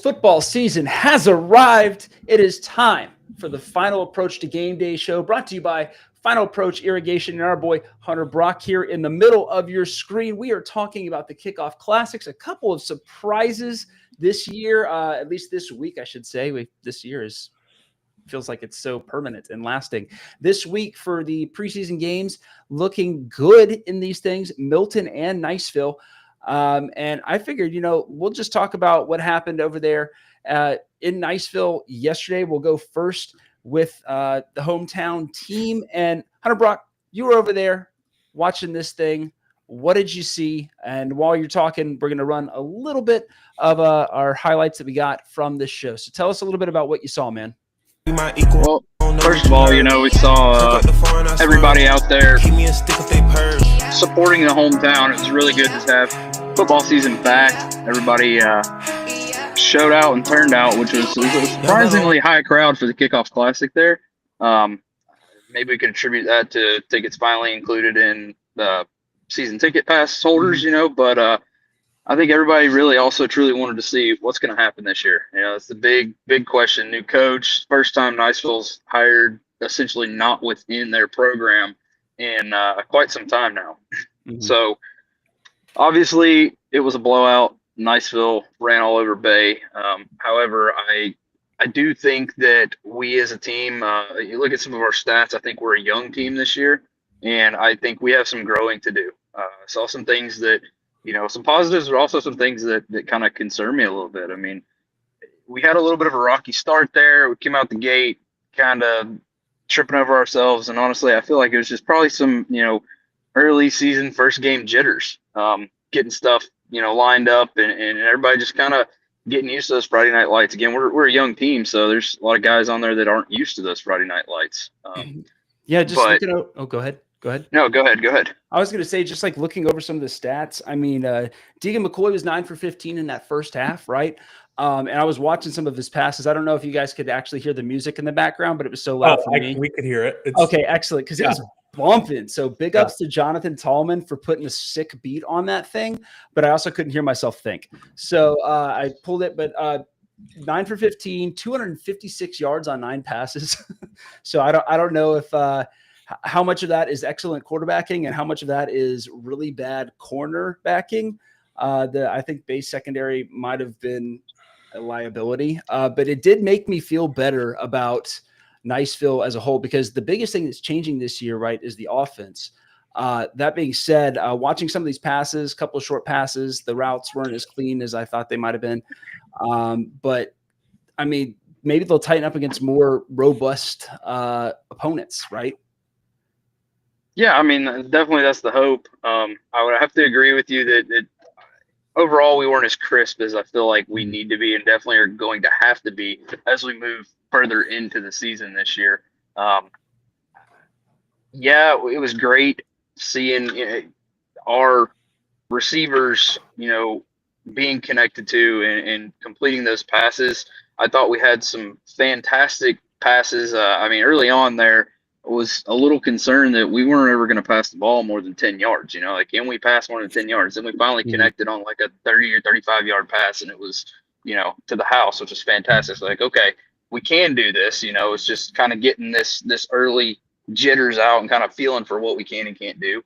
Football season has arrived. It is time for the Final Approach to Game Day show, brought to you by Final Approach Irrigation and our boy Hunter Brock here in the middle of your screen. We are talking about the Kickoff Classics, a couple of surprises this year, at least this week, I should say. This year feels like it's so permanent and lasting. This week for the preseason games, looking good in these things, Milton and Niceville. And I figured, we'll just talk about what happened over there in Niceville yesterday. We'll go first with the hometown team. And Hunter Brock, you were over there watching this thing. What did you see? And while you're talking, we're going to run a little bit of our highlights that we got from this show. So tell us a little bit about what you saw, man. Well, first of all, we saw everybody out there supporting the hometown. It was really good to have football season back. Everybody showed out and turned out, which was a surprisingly high crowd for the Kickoff Classic there. Maybe we could attribute that to tickets finally included in the season ticket pass holders, but I think everybody really also truly wanted to see what's going to happen this year. It's the big question. New coach, first time Niceville's hired, essentially not within their program in quite some time now. Mm-hmm. So obviously it was a blowout. Niceville ran all over Bay. However, I do think that we as a team, you look at some of our stats, I think we're a young team this year, and I think we have some growing to do. Saw some things that, some positives, but also some things that kind of concern me a little bit. I mean, we had a little bit of a rocky start there. We came out the gate kind of tripping over ourselves. And honestly, I feel like it was just probably some, early season first game jitters, getting stuff, lined up and everybody just kind of getting used to those Friday night lights. Again, we're a young team, so there's a lot of guys on there that aren't used to those Friday night lights. Yeah, just looking at, go ahead. Go ahead. No, go ahead. I was going to say, just like looking over some of the stats, I mean, Deegan McCoy was 9 for 15 in that first half, right? And I was watching some of his passes. I don't know if you guys could actually hear the music in the background, but it was so loud for me. We could hear it. Okay, excellent, because it was bumping. So big ups to Jonathan Tallman for putting a sick beat on that thing, but I also couldn't hear myself think. So I pulled it, but 9 for 15, 256 yards on 9 passes. So I don't know if how much of that is excellent quarterbacking and how much of that is really bad corner backing. I think base secondary might have been a liability, but it did make me feel better about Niceville as a whole, because the biggest thing that's changing this year, right, is the offense. That being said, watching some of these passes, a couple of short passes, the routes weren't as clean as I thought they might have been. But I mean, maybe they'll tighten up against more robust opponents, right? Yeah, I mean, definitely that's the hope. I would have to agree with you that overall we weren't as crisp as I feel like we need to be, and definitely are going to have to be as we move further into the season this year. Yeah, it was great seeing our receivers, being connected to and completing those passes. I thought we had some fantastic passes. I mean, early on there, was a little concerned that we weren't ever going to pass the ball more than 10 yards, can we pass more than 10 yards? Then we finally connected on like a 30 or 35 yard pass, and it was, to the house, which was fantastic. So like, okay, we can do this, it's just kind of getting this early jitters out and kind of feeling for what we can and can't do.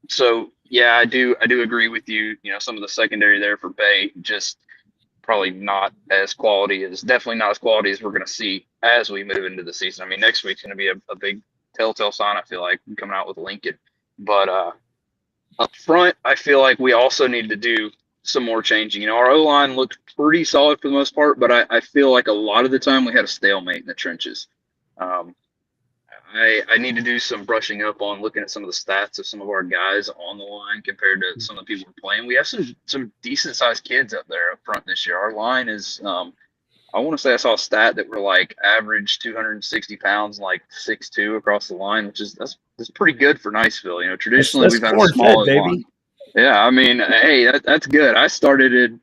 So yeah, I do agree with you. Some of the secondary there for Bay, just probably not as quality as we're going to see as we move into the season. I mean, next week's going to be a big telltale sign, I feel like, coming out with Lincoln. But up front, I feel like we also need to do some more changing. Our O-line looked pretty solid for the most part, but I feel like a lot of the time we had a stalemate in the trenches. I need to do some brushing up on looking at some of the stats of some of our guys on the line compared to some of the people we're playing. We have some decent sized kids up there up front this year. Our line is, I want to say I saw a stat that we're like average 260 pounds, like 6'2" across the line, which is that's pretty good for Niceville. Traditionally we've had a small line. Yeah, I mean, hey, that's good. I started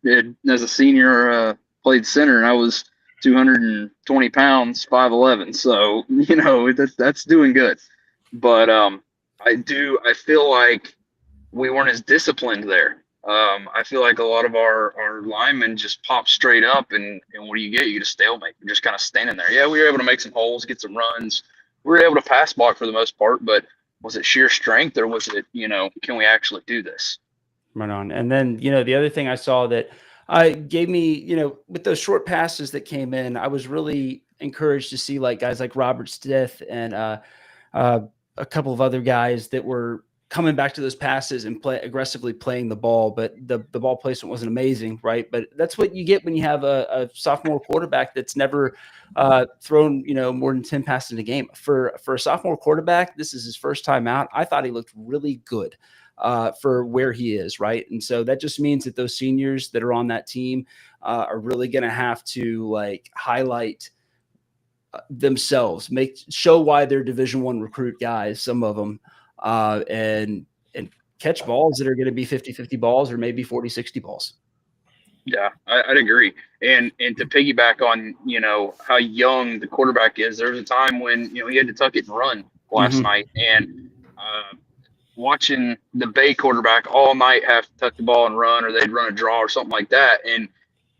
as a senior, played center, and I was 220 pounds, 5'11". So, that's doing good. But I feel like we weren't as disciplined there. I feel like a lot of our linemen just pop straight up, and what do you get? You get a stalemate. You're just kind of standing there. Yeah, we were able to make some holes, get some runs. We were able to pass block for the most part, but was it sheer strength, or was it, can we actually do this? Right on. And then, the other thing I saw that gave me, with those short passes that came in, I was really encouraged to see like guys like Robert Stith and uh, a couple of other guys that were coming back to those passes and aggressively playing the ball, but the ball placement wasn't amazing, right? But that's what you get when you have a sophomore quarterback that's never thrown, more than 10 passes in a game. For a sophomore quarterback, this is his first time out. I thought he looked really good for where he is, right? And so that just means that those seniors that are on that team are really going to have to like highlight themselves, show why they're Division I recruit guys, some of them, and catch balls that are going to be 50-50 balls or maybe 40-60 balls. Yeah, I'd agree. And to piggyback on, how young the quarterback is, there was a time when, he had to tuck it and run last night. And watching the Bay quarterback all night have to tuck the ball and run, or they'd run a draw or something like that.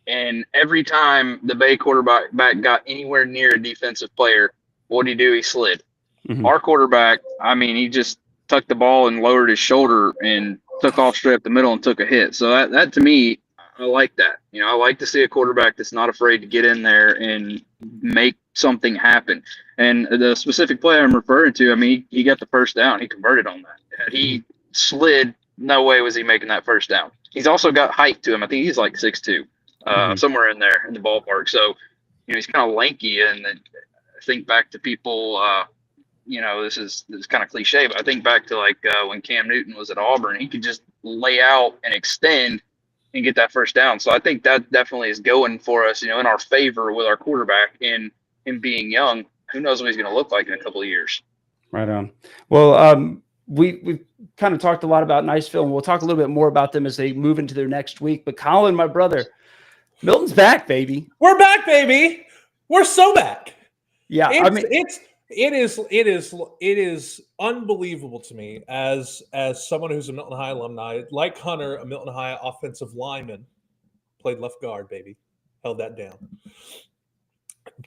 And every time the Bay quarterback got anywhere near a defensive player, what did he do? He slid. Our quarterback, he just tucked the ball and lowered his shoulder and took off straight up the middle and took a hit. So that to me, I like that. I like to see a quarterback that's not afraid to get in there and make something happen. And the specific play I'm referring to, he got the first down. He converted on that. Had he slid, no way was he making that first down. He's also got height to him. I think he's like 6'2", somewhere in there in the ballpark. So, he's kind of lanky. And I think back to people, this is kind of cliche, but I think back to like when Cam Newton was at Auburn, he could just lay out and extend and get that first down. So I think that definitely is going for us, in our favor with our quarterback and him being young. Who knows what he's going to look like in a couple of years. Right on. Well, we've kind of talked a lot about Niceville, and we'll talk a little bit more about them as they move into their next week. But Colin, my brother, Milton's back, baby. We're back, baby. We're so back. Yeah, it is unbelievable to me as someone who's a Milton High alumni, like Hunter, a Milton High offensive lineman, played left guard, baby, held that down.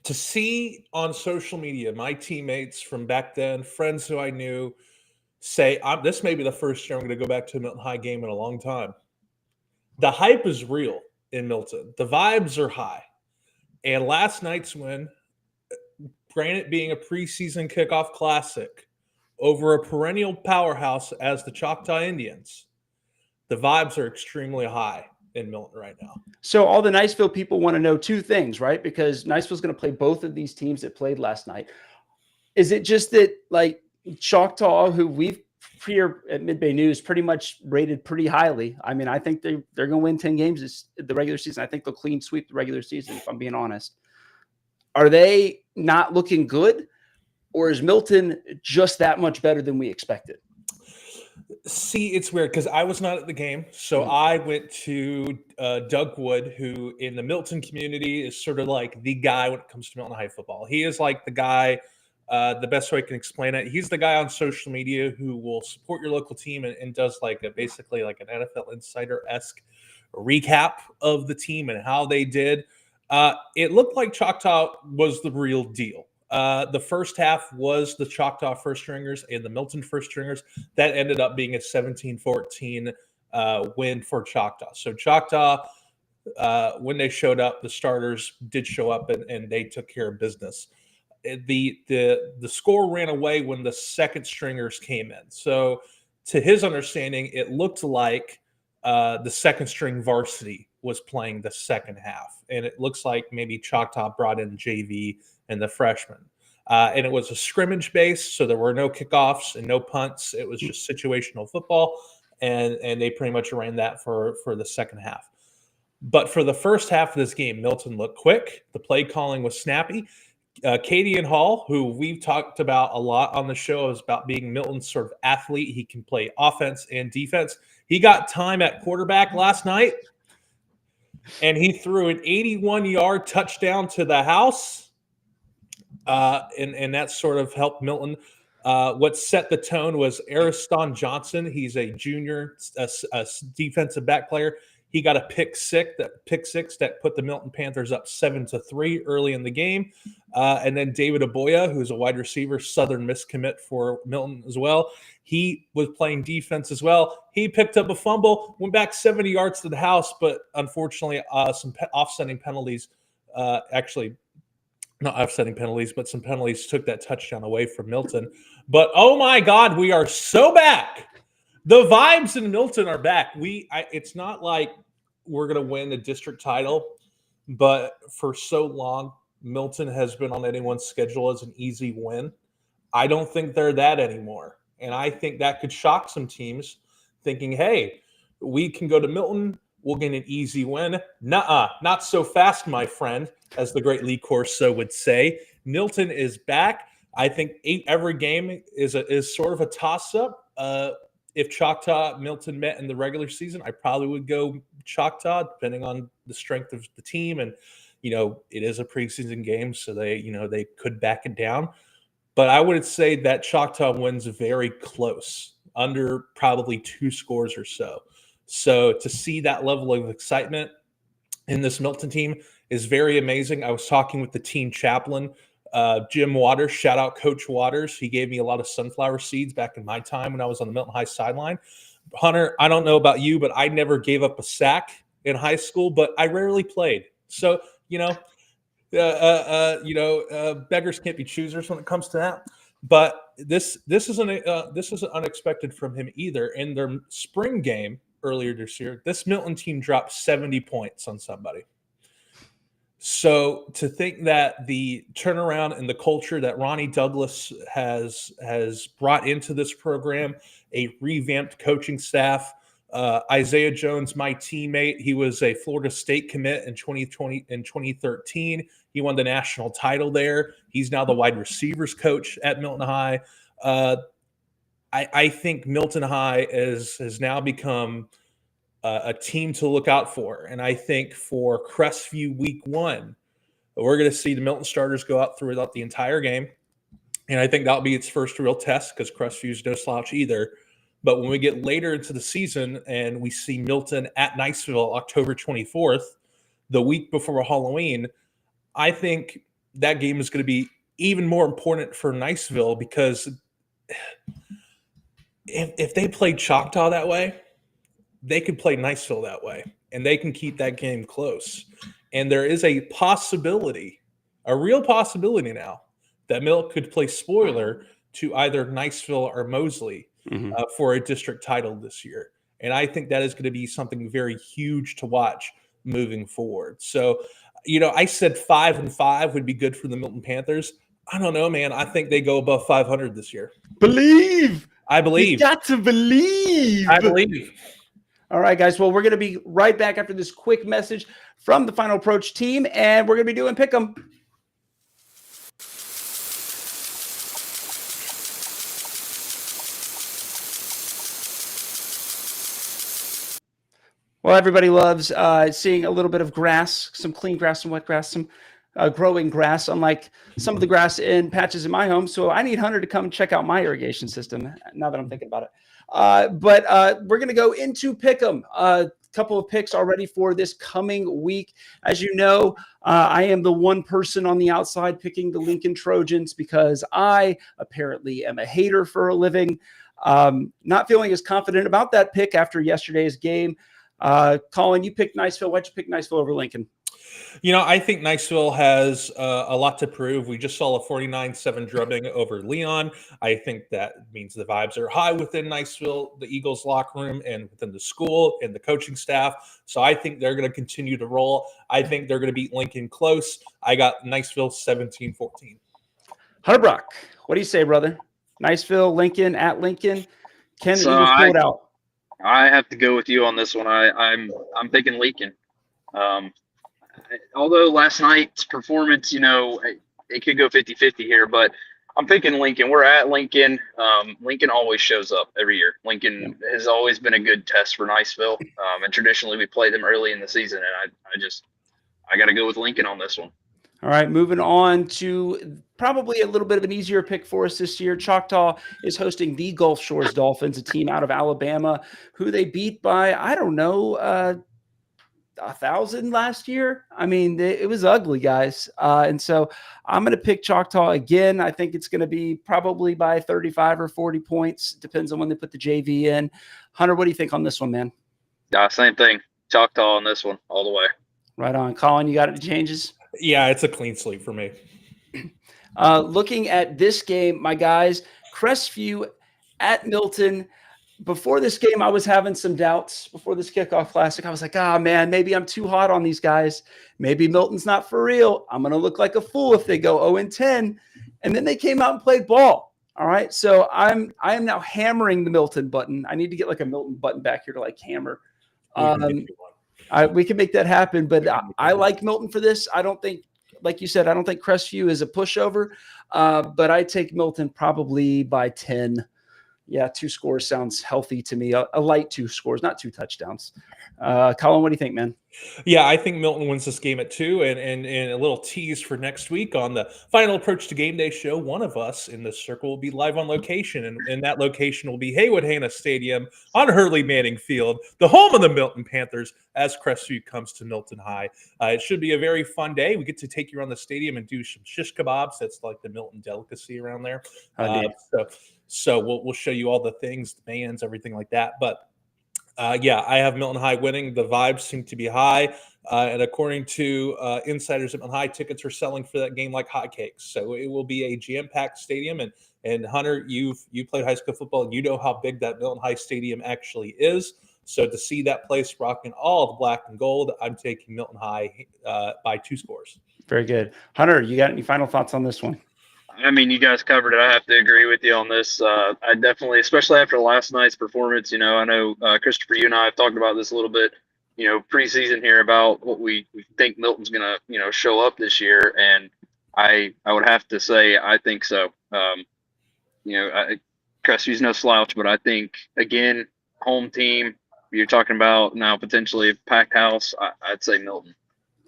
To see on social media my teammates from back then, friends who I knew, say, this may be the first year I'm going to go back to a Milton High game in a long time. The hype is real in Milton. The vibes are high. And last night's win, granted being a preseason kickoff classic over a perennial powerhouse as the Choctaw Indians, the vibes are extremely high in Milton right now. So all the Niceville people want to know two things, right? Because Niceville's going to play both of these teams that played last night. Is it just that like Choctaw, who we've here at Mid-Bay News pretty much rated pretty highly? I think they're going to win 10 games the regular season. I think they'll clean sweep the regular season, if I'm being honest. Are they not looking good, or is Milton just that much better than we expected? See, it's weird because I was not at the game. So I went to Doug Wood, who in the Milton community is sort of like the guy when it comes to Milton High football. He is like the guy, the best way I can explain it. He's the guy on social media who will support your local team and does basically like an NFL Insider-esque recap of the team and how they did. It looked like Choctaw was the real deal. The first half was the Choctaw first stringers and the Milton first stringers. That ended up being a 17-14 win for Choctaw. So Choctaw, when they showed up, the starters did show up and they took care of business. The score ran away when the second stringers came in. So to his understanding, it looked like the second string varsity was playing the second half. And it looks like maybe Choctaw brought in JV and the freshmen. And it was a scrimmage base, so there were no kickoffs and no punts. It was just situational football, and they pretty much ran that for the second half. But for the first half of this game, Milton looked quick. The play calling was snappy. Cadian Hall, who we've talked about a lot on the show, is about being Milton's sort of athlete. He can play offense and defense. He got time at quarterback last night, and he threw an 81-yard touchdown to the house. And that sort of helped Milton. What set the tone was Ariston Johnson. He's a junior defensive back player. He got a pick six that put the Milton Panthers up 7-3 early in the game. And then David Aboya, who's a wide receiver, Southern Miss commit for Milton as well. He was playing defense as well. He picked up a fumble, went back 70 yards to the house, but unfortunately some offsetting penalties, actually not offsetting penalties, but some penalties took that touchdown away from Milton. But oh my God, we are so back. The vibes in Milton are back. It's not like we're going to win the district title, but for so long, Milton has been on anyone's schedule as an easy win. I don't think they're that anymore. And I think that could shock some teams thinking, hey, we can go to Milton, we'll get an easy win. Nuh-uh, not so fast, my friend, as the great Lee Corso would say. Milton is back. I think every game is sort of a toss-up. If Choctaw Milton met in the regular season, I probably would go Choctaw, depending on the strength of the team. And, it is a preseason game, so they could back it down. But I would say that Choctaw wins very close, under probably 2 scores or so. So to see that level of excitement in this Milton team is very amazing. I was talking with the team chaplain, Jim Waters. Shout out Coach Waters. He gave me a lot of sunflower seeds back in my time when I was on the Milton High sideline. Hunter, I don't know about you, but I never gave up a sack in high school, but I rarely played. So, beggars can't be choosers when it comes to that. But this isn't unexpected from him either. In their spring game earlier this year, this Milton team dropped 70 points on somebody. So to think that the turnaround and the culture that Ronnie Douglas has brought into this program, a revamped coaching staff, Isaiah Jones, my teammate, he was a Florida State commit in 2013. He won the national title there. He's now the wide receivers coach at Milton High. I think Milton High has now become a team to look out for. And I think for Crestview week 1, we're going to see the Milton starters go out throughout the entire game. And I think that'll be its first real test because Crestview's no slouch either. But when we get later into the season and we see Milton at Niceville October 24th, the week before Halloween, I think that game is going to be even more important for Niceville because if they played Choctaw that way, they could play Niceville that way, and they can keep that game close. And there is a possibility, a real possibility now, that Milton could play spoiler to either Niceville or Mosley for a district title this year. And I think that is going to be something very huge to watch moving forward. So, I said 5-5 would be good for the Milton Panthers. I don't know, man. I think they go above 500 this year. Believe. I believe. You got to believe. I believe. All right, guys. Well, we're going to be right back after this quick message from the Final Approach team, and we're going to be doing Pick'em. Well, everybody loves seeing a little bit of grass, some clean grass, some wet grass, some growing grass, unlike some of the grass in patches in my home. So I need Hunter to come check out my irrigation system now that I'm thinking about it. But we're going to go into Pick'em. A couple of picks already for this coming week. As you know, I am the one person on the outside picking the Lincoln Trojans because I apparently am a hater for a living. Not feeling as confident about that pick after yesterday's game. Colin, you picked Niceville. Why'd you pick Niceville over Lincoln? I think Niceville has a lot to prove. We just saw a 49-7 drubbing over Leon. I think that means the vibes are high within Niceville, the Eagles locker room, and within the school and the coaching staff. So I think they're going to continue to roll. I think they're going to beat Lincoln close. I got Niceville 17-14. Hunter Brock, what do you say, brother? Niceville, Lincoln, at Lincoln. Can the Eagles pull it out? I have to go with you on this one. I'm thinking Lincoln. Although last night's performance, it could go 50-50 here, but I'm thinking Lincoln. We're at Lincoln. Lincoln always shows up every year. Lincoln has always been a good test for Niceville, and traditionally we play them early in the season, and I got to go with Lincoln on this one. All right, moving on to probably a little bit of an easier pick for us this year. Choctaw is hosting the Gulf Shores Dolphins, a team out of Alabama, who they beat by, I don't know, 1,000 last year. I mean, it was ugly, guys. And so I'm going to pick Choctaw again. I think it's going to be probably by 35 or 40 points. Depends on when they put the JV in. Hunter, what do you think on this one, man? Same thing. Choctaw on this one all the way. Right on. Colin, you got any changes? Yeah, it's a clean sweep for me. Looking at this game, my guys, Crestview at Milton. Before this game, I was having some doubts before this kickoff classic. I was like, man, maybe I'm too hot on these guys. Maybe Milton's not for real. I'm going to look like a fool if they go 0-10. And then they came out and played ball. All right. So I am now hammering the Milton button. I need to get like a Milton button back here to like hammer. We can make that happen, but I like Milton for this. I don't think, like you said, I don't think Crestview is a pushover, but I take Milton probably by 10. Yeah, 2 scores sounds healthy to me. A light 2 scores, not 2 touchdowns. Colin, what do you think, man? Yeah, I think Milton wins this game at 2. And a little tease for next week on the Final Approach to Game Day show. One of us in this circle will be live on location, and that location will be Haywood Hanna Stadium on Hurley Manning Field, the home of the Milton Panthers, as Crestview comes to Milton High. It should be a very fun day. We get to take you around the stadium and do some shish kebabs. That's like the Milton delicacy around there. So we'll show you all the things, the bands, everything like that. But yeah, I have Milton High winning. The vibes seem to be high. And according to insiders at Milton High, tickets are selling for that game like hotcakes. So it will be a jam-packed stadium. And Hunter, you played high school football, and you know how big that Milton High stadium actually is. So to see that place rocking all the black and gold, I'm taking Milton High by 2 scores. Very good. Hunter, you got any final thoughts on this one? I mean, you guys covered it. I have to agree with you on this. I definitely, especially after last night's performance, I know, Christopher, you and I have talked about this a little bit, preseason here about what we think Milton's going to, show up this year. And I would have to say, I think so. Crestview's no slouch, but I think, again, home team, you're talking about now potentially a packed house, I'd say Milton.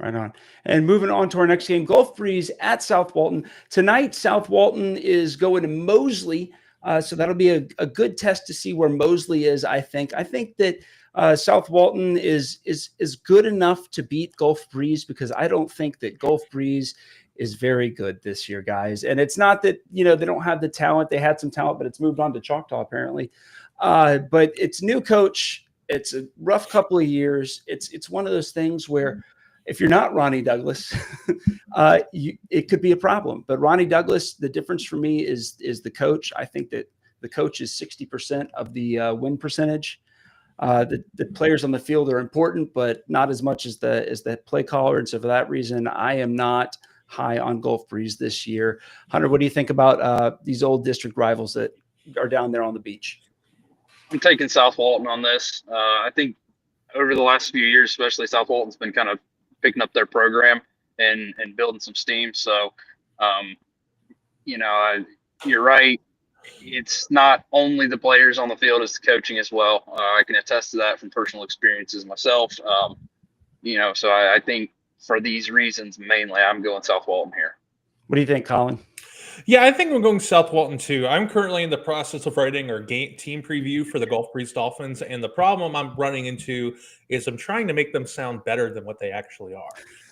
Right on. And moving on to our next game, Gulf Breeze at South Walton. Tonight, South Walton is going to Mosley. So that'll be a good test to see where Mosley is, I think. I think that South Walton is good enough to beat Gulf Breeze, because I don't think that Gulf Breeze is very good this year, guys. And it's not that, they don't have the talent. They had some talent, but it's moved on to Choctaw, apparently. But it's new coach. It's a rough couple of years. It's one of those things where if you're not Ronnie Douglas, it could be a problem. But Ronnie Douglas, the difference for me is the coach. I think that the coach is 60% of the win percentage. The players on the field are important, but not as much as the play caller. And so for that reason, I am not high on Gulf Breeze this year. Hunter, what do you think about these old district rivals that are down there on the beach? I'm taking South Walton on this. I think over the last few years, especially, South Walton's been kind of picking up their program and building some steam. So, you're right. It's not only the players on the field, it's the coaching as well. I can attest to that from personal experiences myself. So I think for these reasons, mainly, I'm going South Walton here. What do you think, Colin? Yeah, I think I'm going South Walton too. I'm currently in the process of writing our team preview for the Gulf Breeze Dolphins, and the problem I'm running into is I'm trying to make them sound better than what they actually are.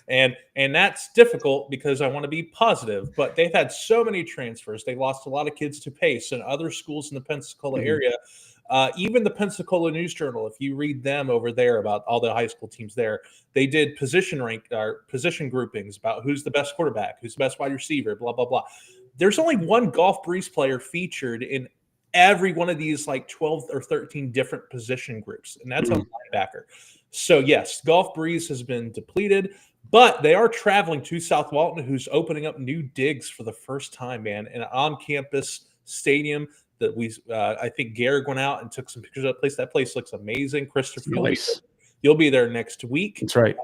And that's difficult because I want to be positive, but they've had so many transfers. They lost a lot of kids to Pace and other schools in the Pensacola area. Even the Pensacola News Journal, if you read them over there about all the high school teams there, they did position groupings about who's the best quarterback, who's the best wide receiver, blah, blah, blah. There's only one Gulf Breeze player featured in every one of these like 12 or 13 different position groups, and that's a linebacker. So yes, Gulf Breeze has been depleted, but they are traveling to South Walton, who's opening up new digs for the first time, man, in an on-campus stadium that I think Garrett went out and took some pictures of that place. That place looks amazing. Christopher, nice. You'll be there next week. That's right.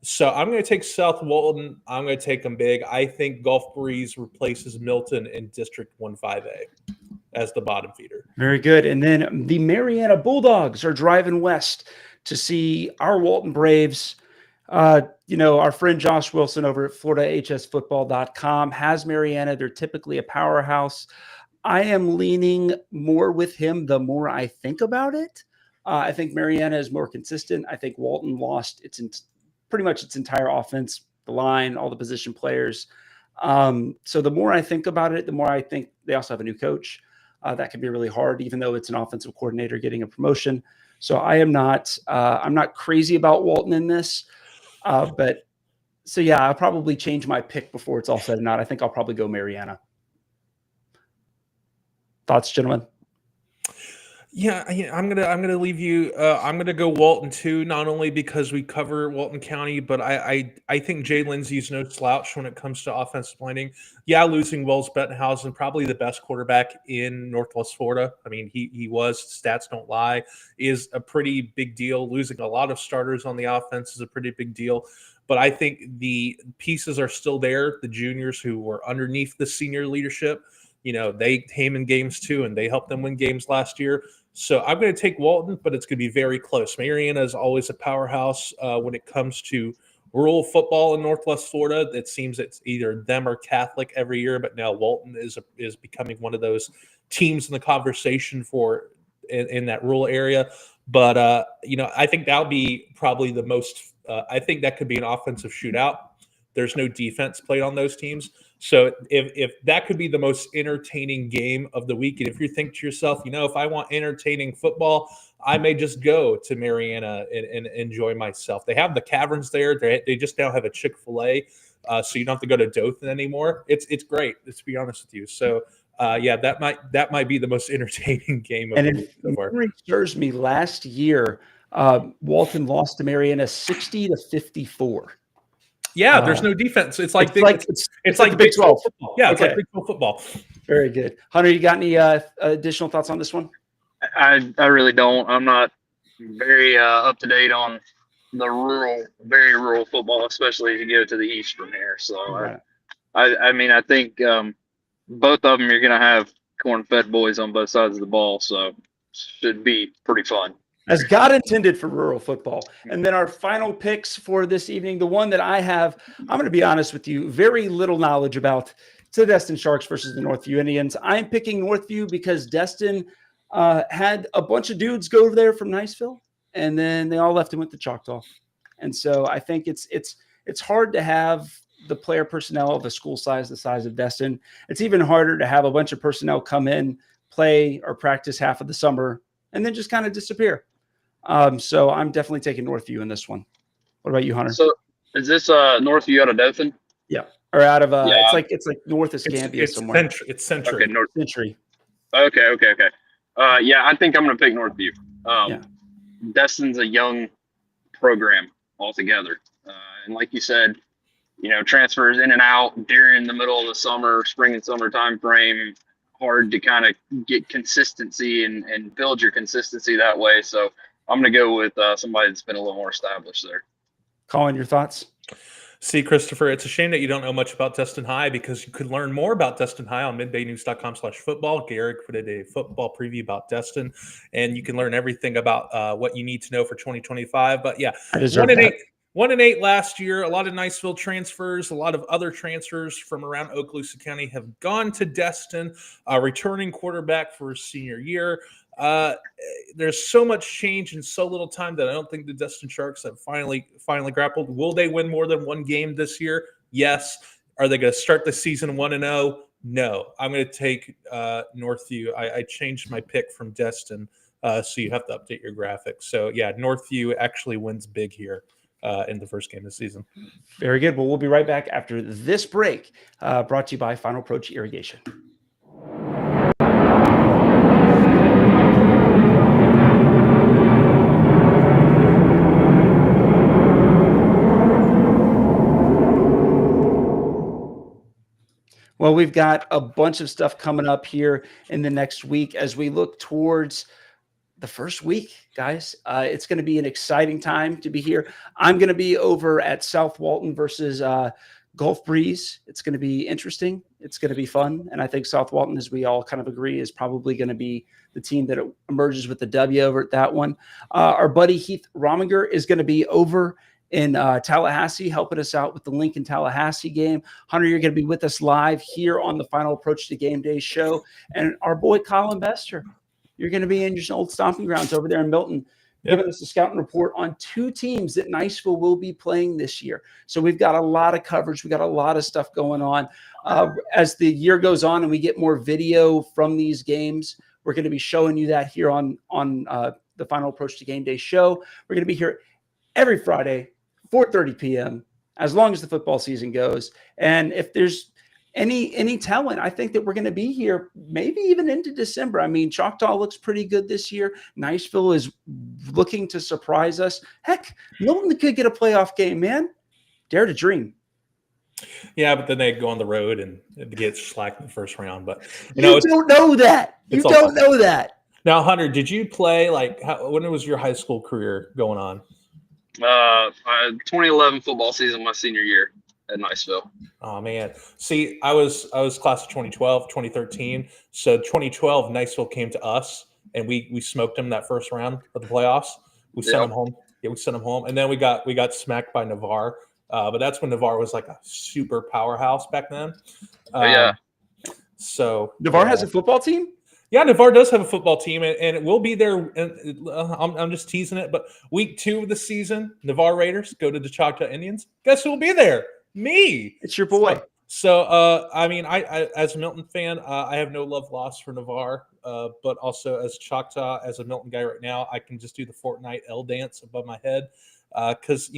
So I'm going to take South Walton. I'm going to take them big. I think Gulf Breeze replaces Milton in District 1-5A as the bottom feeder. Very good. And then the Mariana Bulldogs are driving west to see our Walton Braves our friend Josh Wilson over at FloridaHSFootball.com has Mariana. They're typically a powerhouse. I am leaning more with him the more I think about it. I think Mariana is more consistent. I think Walton lost pretty much its entire offense, the line, all the position players. So the more I think about it, the more I think they also have a new coach. That can be really hard, even though it's an offensive coordinator getting a promotion. So I'm not crazy about Walton in this. I'll probably change my pick before it's all said and done. I think I'll probably go Mariana. Thoughts, gentlemen? Yeah, I'm gonna leave you. I'm gonna go Walton too, not only because we cover Walton County, but I think Jay Lindsey's no slouch when it comes to offensive lining. Yeah, losing Wells Bettenhausen, probably the best quarterback in Northwest Florida. I mean, he was, stats don't lie, is a pretty big deal. Losing a lot of starters on the offense is a pretty big deal. But I think the pieces are still there. The juniors who were underneath the senior leadership, they came in games too, and they helped them win games last year. So I'm going to take Walton, but it's going to be very close. Mariana is always a powerhouse when it comes to rural football in Northwest Florida. It seems it's either them or Catholic every year, but now Walton is becoming one of those teams in the conversation in that rural area. But I think that'll be probably the most. I think that could be an offensive shootout. There's no defense played on those teams. So if that could be the most entertaining game of the week, and if you think to yourself, if I want entertaining football, I may just go to Mariana and enjoy myself. They have the Caverns there. They just now have a Chick-fil-A, so you don't have to go to Dothan anymore. It's great, let's be honest with you. So that might be the most entertaining game of the week so far. Memory serves me, last year, Walton lost to Mariana 60-54. Yeah, there's no defense. It's like Big 12 football. Yeah, it's like Big 12 football. Very good. Hunter, you got any additional thoughts on this one? I really don't. I'm not very up to date on the very rural football, especially if you go to the east from here. So Right. I think both of them, you're going to have corn-fed boys on both sides of the ball, so should be pretty fun. As God intended for rural football. And then our final picks for this evening, the one that I have, I'm going to be honest with you, very little knowledge about. It's the Destin Sharks versus the Northview Indians. I'm picking Northview because Destin had a bunch of dudes go over there from Niceville, and then they all left and went to Choctaw. And so I think it's hard to have the player personnel of a school size the size of Destin. It's even harder to have a bunch of personnel come in, play or practice half of the summer, and then just kind of disappear. So I'm definitely taking Northview in this one. What about you, Hunter? So is this Northview out of Dothan? Yeah, or out of it's like north of Scambia somewhere. It's Century. Okay, North Century. Okay. I think I'm going to pick Northview. Destin's a young program altogether, and like you said, transfers in and out during the middle of the spring and summer time frame. Hard to kind of get consistency and build your consistency that way. So I'm going to go with somebody that's been a little more established there. Colin, your thoughts? See, Christopher, it's a shame that you don't know much about Destin High, because you could learn more about Destin High on midbaynews.com/football. Garrick did a football preview about Destin, and you can learn everything about what you need to know for 2025. But yeah, 1-8 last year. A lot of Niceville transfers, a lot of other transfers from around Okaloosa County have gone to Destin. Returning quarterback for his senior year. There's so much change in so little time that I don't think the Destin Sharks have finally grappled. Will they win more than one game this year? Yes. Are they going to start the season 1-0? No. I'm going to take Northview. I changed my pick from Destin, so you have to update your graphics. So yeah, Northview actually wins big here in the first game of the season. Very good. Well, we'll be right back after this break, brought to you by Final Approach Irrigation. Well, we've got a bunch of stuff coming up here in the next week as we look towards the first week, guys. It's going to be an exciting time to be here. I'm going to be over at South Walton versus Gulf Breeze. It's going to be interesting. It's going to be fun. And I think South Walton, as we all kind of agree, is probably going to be the team that emerges with the W over at that one. Our buddy Heath Rominger is going to be over in Tallahassee, helping us out with the Lincoln Tallahassee game. Hunter, you're going to be with us live here on the Final Approach to Game Day show. And our boy Colin Bester, you're going to be in your old stomping grounds over there in Milton, giving us a scouting report on 2 teams that Niceville will be playing this year. So we've got a lot of coverage. We got a lot of stuff going on. As the year goes on and we get more video from these games, we're going to be showing you that here on the Final Approach to Game Day show. We're going to be here every Friday, 4:30 p.m., as long as the football season goes. And if there's any talent, I think that we're going to be here maybe even into December. I mean, Choctaw looks pretty good this year. Niceville is looking to surprise us. Heck, Milton could get a playoff game, man. Dare to dream. Yeah, but then they go on the road and get slacked in the first round. But you don't know that. You don't know that. Now, Hunter, did you play when was your high school career going on? 2011 football season, my senior year at Niceville. Oh man, see, I was class of 2012, 2013. So 2012, Niceville came to us, and we smoked them that first round of the playoffs. We sent them home. Yeah, we sent them home, and then we got smacked by Navarre. But that's when Navarre was like a super powerhouse back then. So Navarre has a football team. Yeah, Navarre does have a football team, and it will be there. And I'm just teasing it, but week 2 of the season, Navarre Raiders go to the Choctaw Indians. Guess who will be there? Me. It's your boy. So I mean, I as a Milton fan, I have no love lost for Navarre, but also as Choctaw, as a Milton guy right now, I can just do the Fortnite L dance above my head because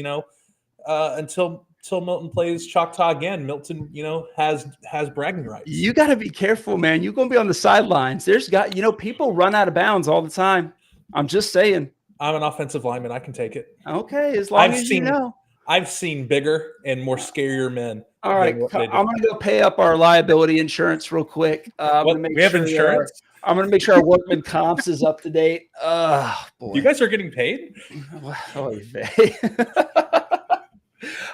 until Milton plays Choctaw again, Milton, has bragging rights. You got to be careful, man. You're going to be on the sidelines. People run out of bounds all the time. I'm just saying. I'm an offensive lineman. I can take it. Okay, as long as you know. I've seen bigger and more scarier men. All right, I'm going to go pay up our liability insurance real quick. We have insurance? I'm going to make sure our workman comps is up to date. Oh, boy. You guys are getting paid?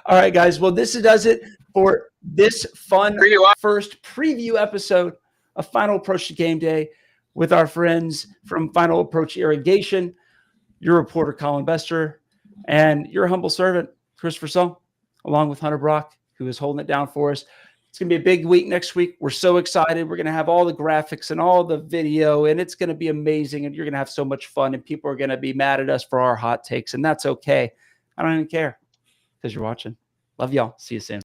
All right, guys. Well, this does it for this fun first preview episode of Final Approach to Game Day with our friends from Final Approach Irrigation, your reporter, Colin Bester, and your humble servant, Christopher Sung, along with Hunter Brock, who is holding it down for us. It's going to be a big week next week. We're so excited. We're going to have all the graphics and all the video, and it's going to be amazing, and you're going to have so much fun, and people are going to be mad at us for our hot takes, and that's okay. I don't even care because you're watching. Love y'all. See you soon.